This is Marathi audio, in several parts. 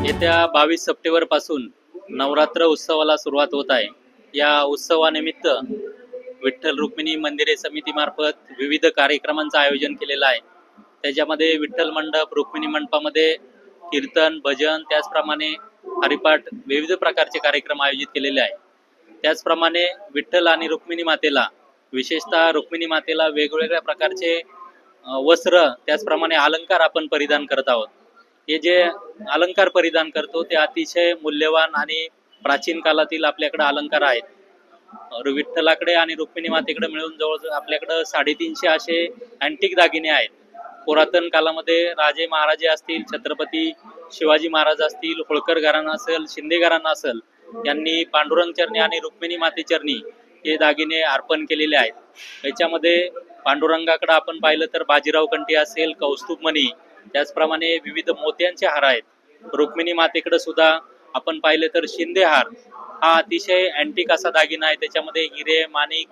येत्या 22 सप्टेंबर पासून नवरात्र उत्सवाला सुरुवात होत आहे। या उत्सवानिमित्त विठ्ठल रुक्मिणी मंदिरे समितीमार्फत विविध कार्यक्रमांचं आयोजन केलेलं आहे। त्याच्यामध्ये विठ्ठल मंडप, रुक्मिणी मंडपामध्ये कीर्तन, भजन, त्याचप्रमाणे हरिपाठ विविध प्रकारचे कार्यक्रम आयोजित केलेले आहे। त्याचप्रमाणे विठ्ठल आणि रुक्मिणी मातेला, विशेषतः रुक्मिणी मातेला वेगवेगळ्या प्रकारचे वस्त्र, त्याचप्रमाणे अलंकार आपण परिधान करत आहोत। हे जे अलंकार परिधान करतो ते अतिशय मूल्यवान आणि प्राचीन काळातील आपल्याकडे अलंकार आहेत। विठ्ठलाकडे आणि रुक्मिणी मातेकडे मिळून जवळ आपल्याकडे 350 असे अँटिक दागिने आहेत। पुरातन काळामध्ये राजे महाराजे असतील, छत्रपती शिवाजी महाराज असतील, होळकर घराणा असेल, शिंदे घराणा असेल, यांनी पांडुरंग चरणी आणि रुक्मिणी माते चरणी हे दागिने अर्पण केलेले आहेत। याच्यामध्ये पांडुरंगाकडे आपण पाहिलं तर बाजीराव कंठी असेल, कौस्तुभ मणी, त्याचप्रमाणे विविध मोत्यांचे हार आहेत। रुक्मिणी मातेकडे सुद्धा आपण पाहिले तर शिंदे हार हा अतिशय अँटिक असा दागिना आहे। त्याच्यामध्ये हिरे, माणिक,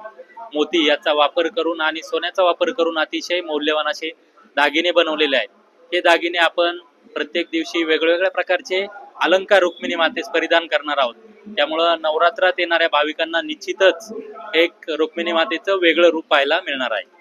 मोती याचा वापर करून आणि सोन्याचा वापर करून अतिशय मौल्यवान असे दागिने बनवलेले आहेत। हे दागिने आपण प्रत्येक दिवशी वेगवेगळ्या प्रकारचे अलंकार रुक्मिणी मातेस परिधान करणार आहोत। त्यामुळे नवरात्रात येणाऱ्या भाविकांना निश्चितच एक रुक्मिणी मातेचं वेगळं रूप पाहायला मिळणार आहे।